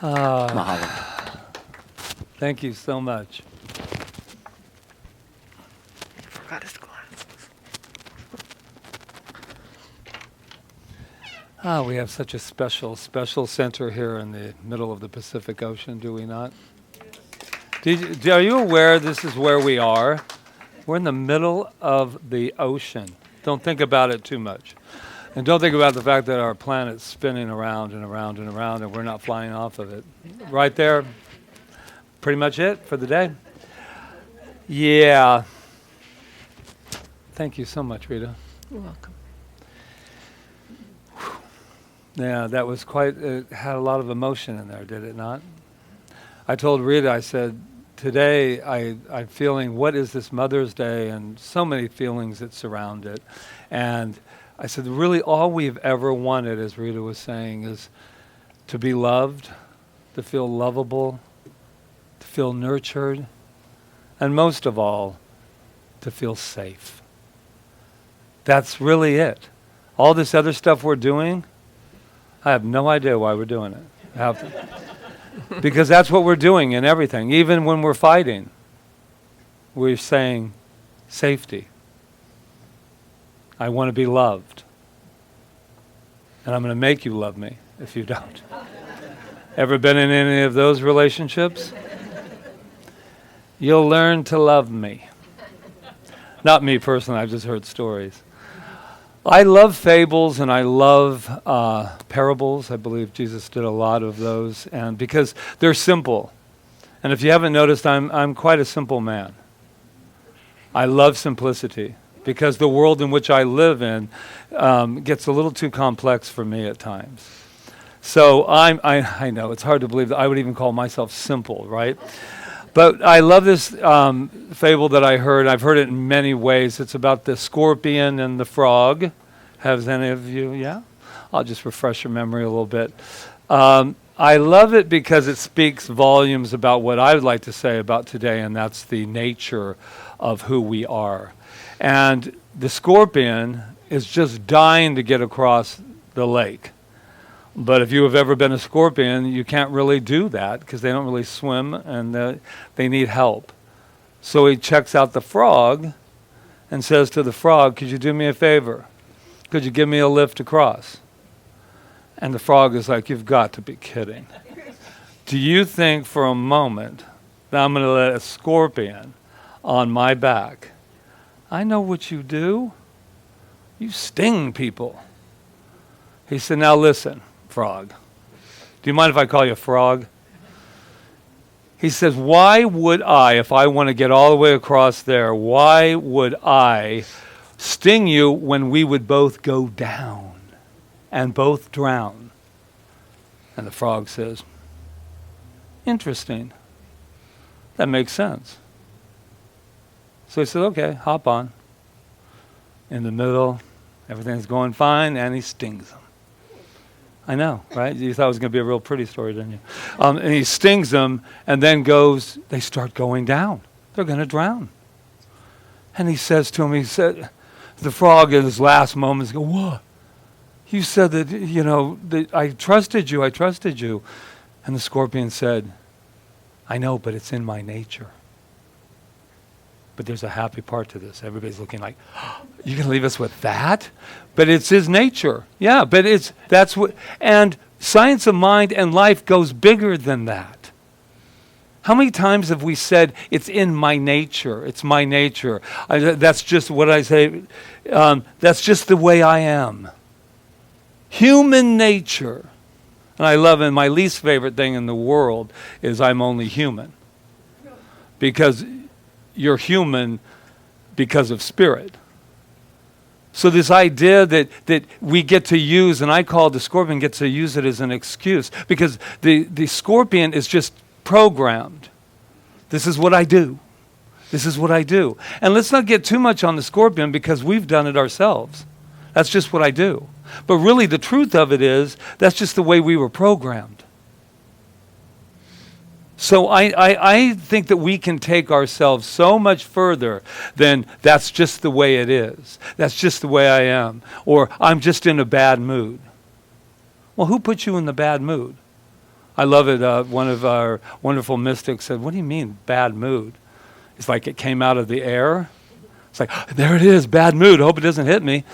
Mahalo. Thank you so much. Forgot his glasses. We have such a special center here in the middle of the Pacific Ocean, do we not? Are you aware this is where we are? We're in the middle of the ocean. Don't think about it too much. And don't think about the fact that our planet's spinning around and around and around and we're not flying off of it. Right there, pretty much it for the day. Yeah. Thank you so much, Rita. You're welcome. Yeah, that was it had a lot of emotion in there, did it not? I told Rita, I said, today I'm feeling, what is this Mother's Day? And so many feelings that surround it. And I said, really all we've ever wanted, as Rita was saying, is to be loved, to feel lovable, to feel nurtured, and most of all, to feel safe. That's really it. All this other stuff we're doing, I have no idea why we're doing it. Because that's what we're doing in everything. Even when we're fighting, we're saying safety. I want to be loved. And I'm going to make you love me if you don't. Ever been in any of those relationships? You'll learn to love me. Not me personally, I've just heard stories. I love fables and I love parables. I believe Jesus did a lot of those, and because they're simple. And if you haven't noticed, I'm quite a simple man. I love simplicity because the world in which I live in gets a little too complex for me at times. So I know it's hard to believe that I would even call myself simple, right? But I love this fable that I heard. I've heard it in many ways. It's about the scorpion and the frog. Has any of you? Yeah? I'll just refresh your memory a little bit. I love it because it speaks volumes about what I would like to say about today, and that's the nature of who we are. And the scorpion is just dying to get across the lake. But if you have ever been a scorpion, you can't really do that because they don't really swim and they need help. So he checks out the frog and says to the frog, could you do me a favor? Could you give me a lift across? And the frog is like, you've got to be kidding. Do you think for a moment that I'm going to let a scorpion on my back? I know what you do. You sting people. He said, now listen. Frog. Do you mind if I call you frog? He says, why would I, if I want to get all the way across there, why would I sting you when we would both go down and both drown? And the frog says, interesting. That makes sense. So he said, okay, hop on. In the middle, everything's going fine, and he stings him. I know, right? You thought it was going to be a real pretty story, didn't you? And he stings them and then they start going down. They're going to drown. And he says to him, the frog in his last moments goes, what? You said that, that I trusted you. And the scorpion said, I know, but it's in my nature. But there's a happy part to this. Everybody's looking like, oh, you're going to leave us with that? But it's his nature. Yeah, but that's what, and science of mind and life goes bigger than that. How many times have we said, it's in my nature, it's my nature. That's just what I say, that's just the way I am. Human nature. And I love it, my least favorite thing in the world is I'm only human. Because you're human because of spirit. So this idea that we get to use, and I call the scorpion, gets to use it as an excuse, because the scorpion is just programmed. This is what I do. This is what I do. And let's not get too much on the scorpion because we've done it ourselves. That's just what I do. But really the truth of it is, that's just the way we were programmed. So I think that we can take ourselves so much further than that's just the way it is. That's just the way I am. Or I'm just in a bad mood. Well, who put you in the bad mood? I love it. One of our wonderful mystics said, "What do you mean, bad mood?" It's like it came out of the air. It's like, there it is, bad mood. I hope it doesn't hit me.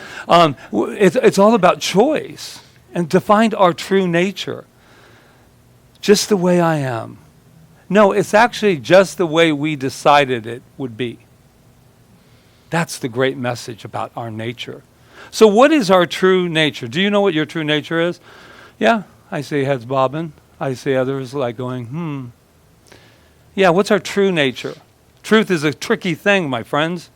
It's all about choice and to find our true nature. Just the way I am. No, it's actually just the way we decided it would be. That's the great message about our nature. So what is our true nature? Do you know what your true nature is? Yeah, I see heads bobbing. I see others like going, Yeah, what's our true nature? Truth is a tricky thing, my friends,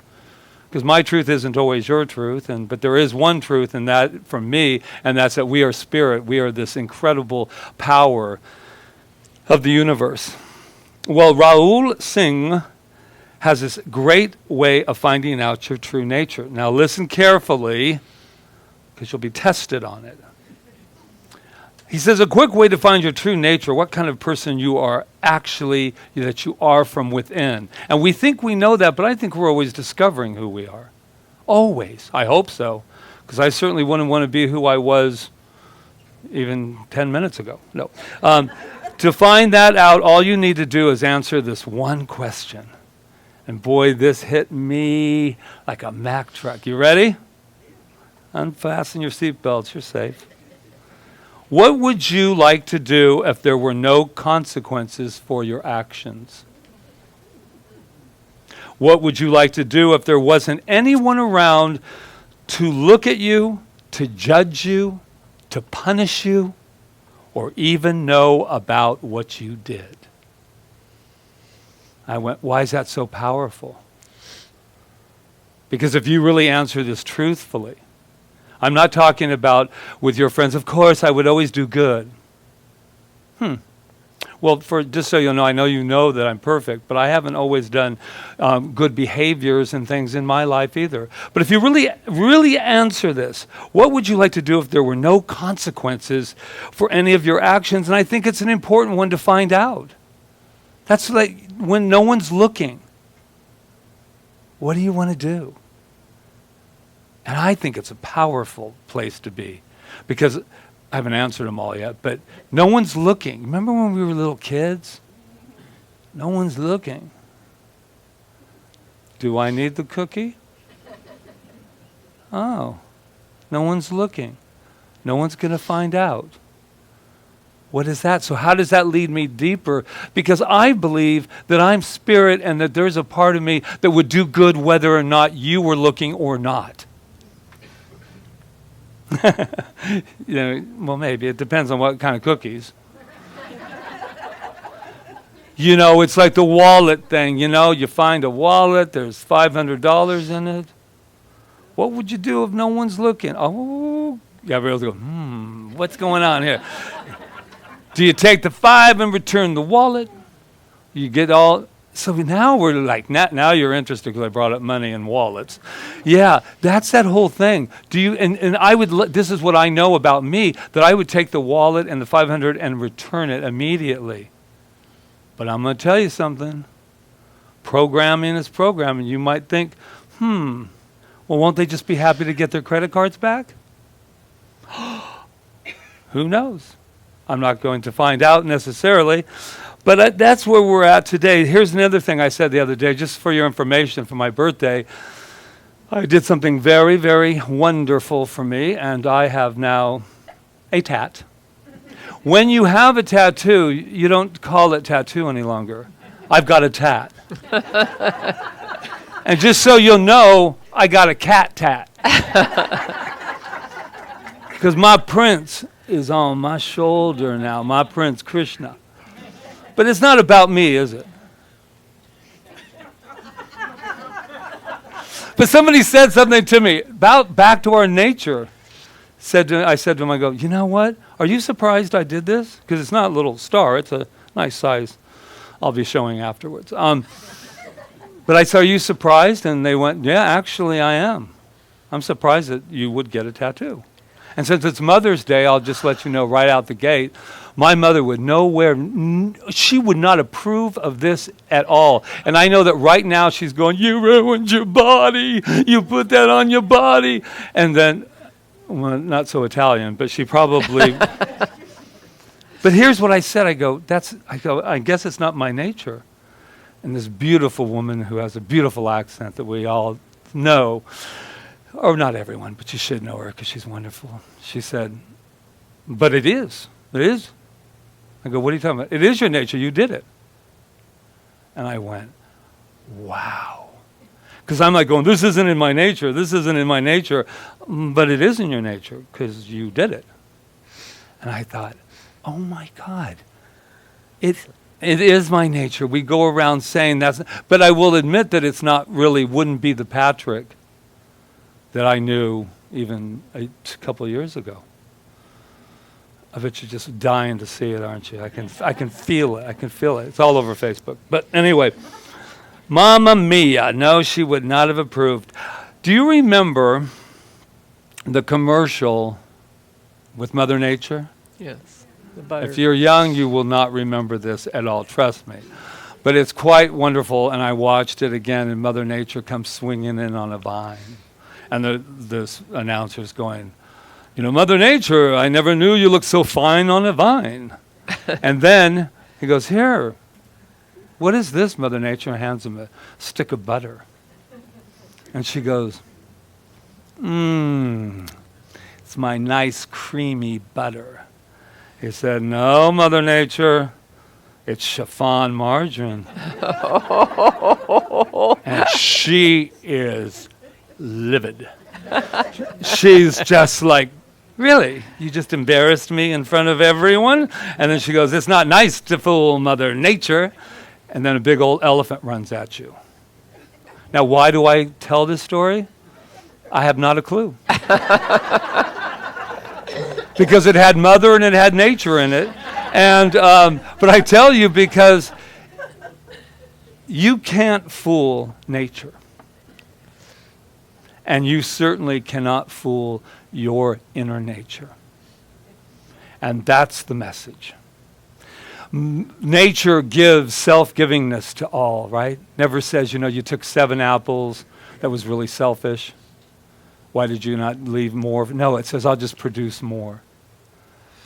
because my truth isn't always your truth, but there is one truth, and that from me, and that's that we are spirit. We are this incredible power of the universe. Well, Raoul Singh has this great way of finding out your true nature. Now listen carefully, because you'll be tested on it. He says a quick way to find your true nature, what kind of person you are actually, that you are from within. And we think we know that, but I think we're always discovering who we are. Always. I hope so, because I certainly wouldn't want to be who I was even 10 minutes ago. No. To find that out, all you need to do is answer this one question. And boy, this hit me like a Mack truck. You ready? Unfasten your seatbelts. You're safe. What would you like to do if there were no consequences for your actions? What would you like to do if there wasn't anyone around to look at you, to judge you, to punish you, or even know about what you did? I went, why is that so powerful? Because if you really answer this truthfully, I'm not talking about with your friends, of course, I would always do good. Well, just so you know that I'm perfect, but I haven't always done good behaviors and things in my life either. But if you really answer this, what would you like to do if there were no consequences for any of your actions? And I think it's an important one to find out. That's like when no one's looking. What do you want to do? And I think it's a powerful place to be, because I haven't answered them all yet, but no one's looking. Remember when we were little kids? No one's looking. Do I need the cookie? Oh, no one's looking. No one's going to find out. What is that? So how does that lead me deeper? Because I believe that I'm spirit and that there's a part of me that would do good whether or not you were looking or not. Well, maybe. It depends on what kind of cookies. It's like the wallet thing. You find a wallet, there's $500 in it. What would you do if no one's looking? Oh, Gabriel's go, what's going on here? Do you take the 5 and return the wallet? You get all... So now we're like, now you're interested because I brought up money and wallets. Yeah, that's that whole thing. Do you? And I would. This is what I know about me, that I would take the wallet and the 500 and return it immediately. But I'm going to tell you something. Programming is programming. You might think, well, won't they just be happy to get their credit cards back? Who knows? I'm not going to find out necessarily. But that's where we're at today. Here's another thing I said the other day, just for your information, for my birthday. I did something very, very wonderful for me, and I have now a tat. When you have a tattoo, you don't call it tattoo any longer. I've got a tat. And just so you'll know, I got a cat tat. Because my prince is on my shoulder now, my Prince Krishna. But it's not about me, is it? But somebody said something to me about back to our nature. I said to him, I go, you know what? Are you surprised I did this? Because it's not a little star. It's a nice size. I'll be showing afterwards. But I said, are you surprised? And they went, yeah, actually I am. I'm surprised that you would get a tattoo. And since it's Mother's Day, I'll just let you know right out the gate, my mother would she would not approve of this at all. And I know that right now she's going, you ruined your body. You put that on your body. And then, well, not so Italian, but she probably But here's what I said. I go, I guess it's not my nature. And this beautiful woman who has a beautiful accent that we all know, or not everyone, but you should know her because she's wonderful. She said, but it is. It is. I go, what are you talking about? It is your nature. You did it. And I went, wow. Because I'm like going, this isn't in my nature. This isn't in my nature. But it is in your nature because you did it. And I thought, oh my God. It is my nature. We go around saying that's, but I will admit that it's not really, wouldn't be the Patrick that I knew even a couple of years ago. I bet you're just dying to see it, aren't you? I can feel it. I can feel it. It's all over Facebook. But anyway, Mamma Mia. No, she would not have approved. Do you remember the commercial with Mother Nature? Yes. The butter. If you're young, you will not remember this at all. Trust me. But it's quite wonderful, and I watched it again, and Mother Nature comes swinging in on a vine. And the announcer's going, you know, Mother Nature, I never knew you looked so fine on a vine. And then he goes, here, what is this, Mother Nature? And hands him a stick of butter. And she goes, it's my nice creamy butter. He said, no, Mother Nature, it's chiffon margarine. And she is livid. She's just like, really? You just embarrassed me in front of everyone? And then she goes, it's not nice to fool Mother Nature. And then a big old elephant runs at you. Now, why do I tell this story? I have not a clue. Because it had mother and it had nature in it. And but I tell you because you can't fool nature. And you certainly cannot fool your inner nature. And that's the message. Nature gives self-givingness to all, right? Never says, you know, you took 7 apples. That was really selfish. Why did you not leave more? No, it says, I'll just produce more.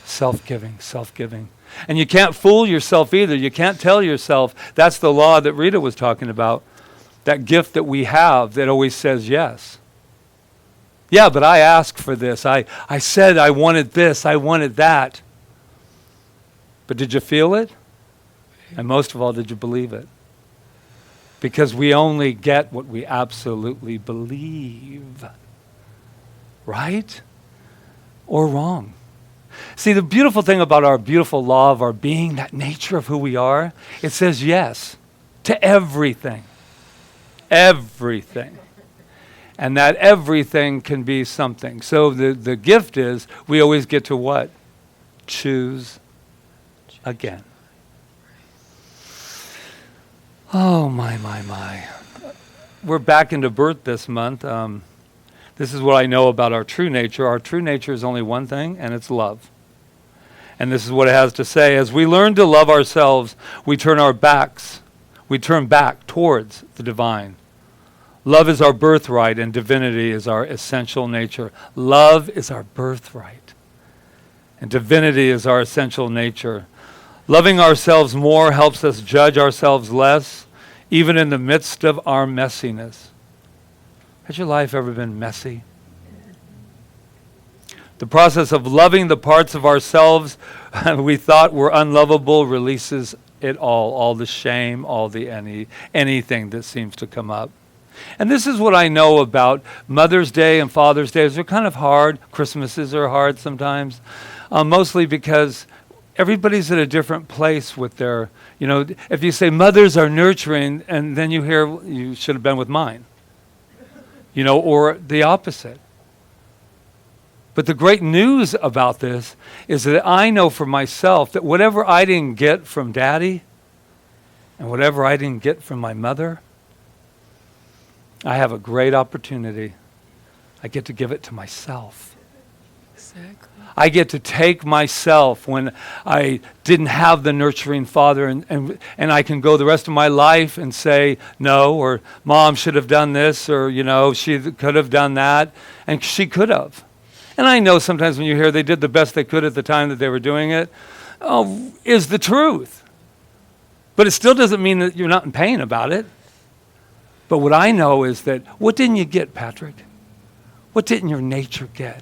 Self-giving, self-giving. And you can't fool yourself either. You can't tell yourself. That's the law that Rita was talking about. That gift that we have that always says yes. Yeah, but I asked for this. I said I wanted this. I wanted that. But did you feel it? And most of all, did you believe it? Because we only get what we absolutely believe. Right? Or wrong. See, the beautiful thing about our beautiful law of our being, that nature of who we are, it says yes to everything. Everything. And that everything can be something. So the gift is we always get to what? Choose again. Oh, my. We're back into birth this month. This is what I know about our true nature. Our true nature is only one thing, and it's love. And this is what it has to say. As we learn to love ourselves, we turn back towards the divine. Love is our birthright, and divinity is our essential nature. Love is our birthright, and divinity is our essential nature. Loving ourselves more helps us judge ourselves less, even in the midst of our messiness. Has your life ever been messy? The process of loving the parts of ourselves we thought were unlovable releases it all the shame, all the anything that seems to come up. And this is what I know about Mother's Day and Father's Day. They're kind of hard. Christmases are hard sometimes, mostly because everybody's at a different place with their, you know, if you say mothers are nurturing, and then you hear you should have been with mine, you know, or the opposite. But the great news about this is that I know for myself that whatever I didn't get from Daddy and whatever I didn't get from my mother, I have a great opportunity. I get to give it to myself. Exactly. I get to take myself when I didn't have the nurturing father and I can go the rest of my life and say no, or Mom should have done this, or, you know, she could have done that, and she could have. And I know sometimes when you hear they did the best they could at the time that they were doing it, is the truth. But it still doesn't mean that you're not in pain about it. But what I know is that, what didn't you get, Patrick? What didn't your nature get?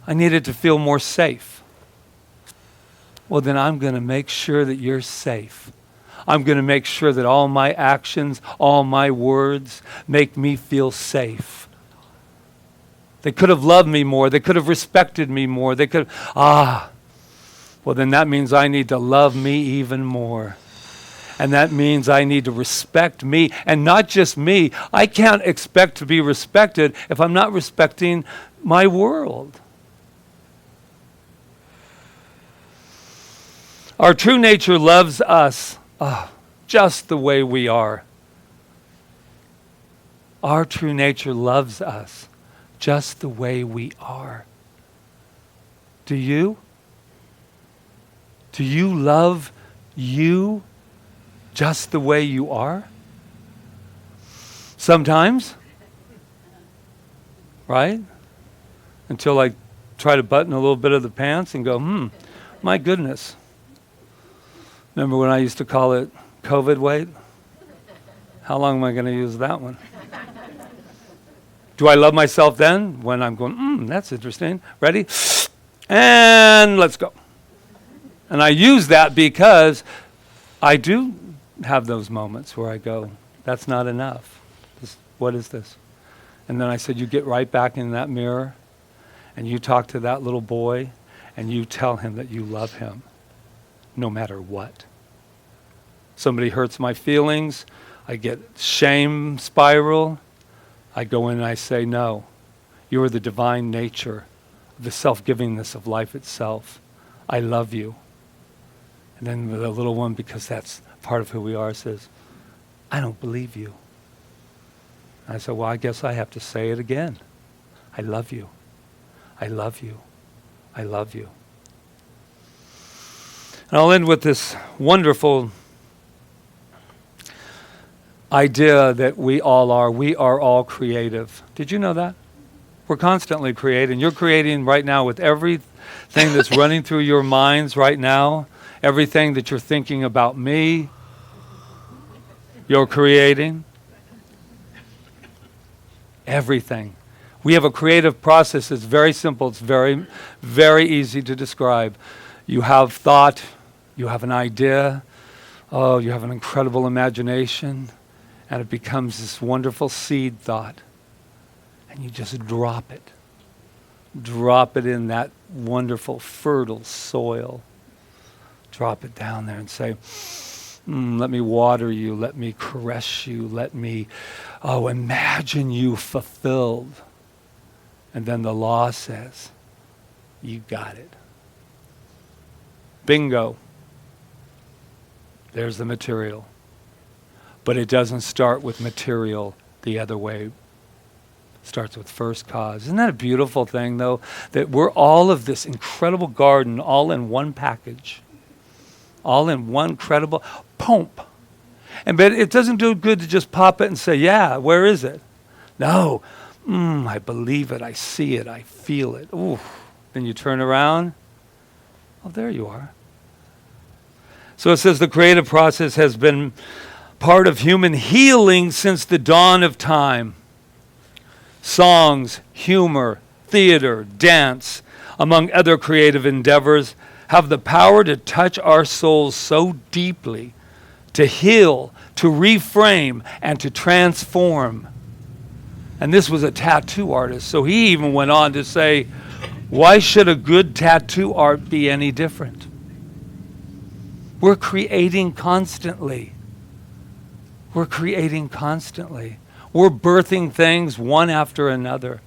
I needed to feel more safe. Well, then I'm going to make sure that you're safe. I'm going to make sure that all my actions, all my words make me feel safe. They could have loved me more. They could have respected me more. They could have, well, then that means I need to love me even more. And that means I need to respect me, and not just me. I can't expect to be respected if I'm not respecting my world. Our true nature loves us just the way we are. Our true nature loves us just the way we are. Do you? Do you love you just the way you are? Sometimes, right? Until I try to button a little bit of the pants and go, my goodness. Remember when I used to call it COVID weight? How long am I going to use that one? Do I love myself then? When I'm going, that's interesting. Ready? And let's go. And I use that because I do have those moments where I go, that's not enough. What is this? And then I said, you get right back in that mirror and you talk to that little boy and you tell him that you love him no matter what. Somebody hurts my feelings, I get shame spiral. I go in and I say, no, you are the divine nature, the self-givingness of life itself. I love you. And then the little one, because that's part of who we are, says, I don't believe you. And I said, well, I guess I have to say it again. I love you. I love you. I love you. And I'll end with this wonderful idea that we all are. We are all creative. Did you know that? We're constantly creating. You're creating right now with everything that's running through your minds right now, everything that you're thinking about me, you're creating. Everything. We have a creative process. It's very simple. It's very, very easy to describe. You have thought. You have an idea. Oh, you have an incredible imagination. And it becomes this wonderful seed thought. And you just drop it. Drop it in that wonderful, fertile soil. Drop it down there and say, let me water you. Let me caress you. Let me, imagine you fulfilled. And then the law says, you got it. Bingo. There's the material. But it doesn't start with material the other way. It starts with first cause. Isn't that a beautiful thing, though? That we're all of this incredible garden all in one package. All in one credible pump. But it doesn't do good to just pop it and say, yeah, where is it? No. I believe it. I see it. I feel it. Ooh. Then you turn around. Oh, there you are. So it says the creative process has been part of human healing since the dawn of time. Songs, humor, theater, dance, among other creative endeavors, have the power to touch our souls so deeply, to heal, to reframe, and to transform. And this was a tattoo artist, so he even went on to say, why should a good tattoo art be any different? We're creating constantly. We're creating constantly. We're birthing things one after another.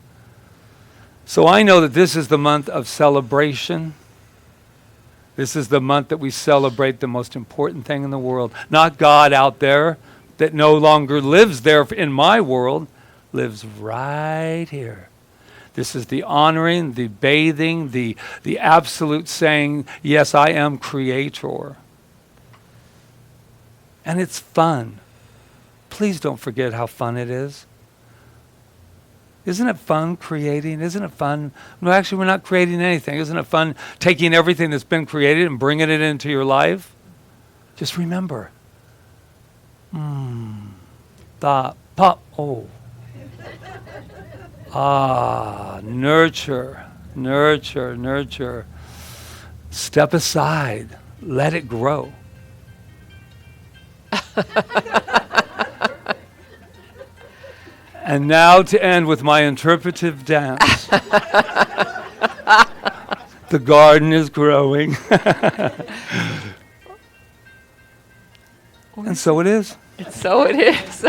So I know that this is the month of celebration. This is the month that we celebrate the most important thing in the world. Not God out there that no longer lives there in my world, lives right here. This is the honoring, the bathing, the absolute saying, yes, I am creator. And it's fun. Please don't forget how fun it is. Isn't it fun creating? Isn't it fun? No, actually, we're not creating anything. Isn't it fun taking everything that's been created and bringing it into your life? Just remember. Thought, pop, oh. Nurture, nurture, nurture. Step aside. Let it grow. And now to end with my interpretive dance. The garden is growing. And so it is. So it is.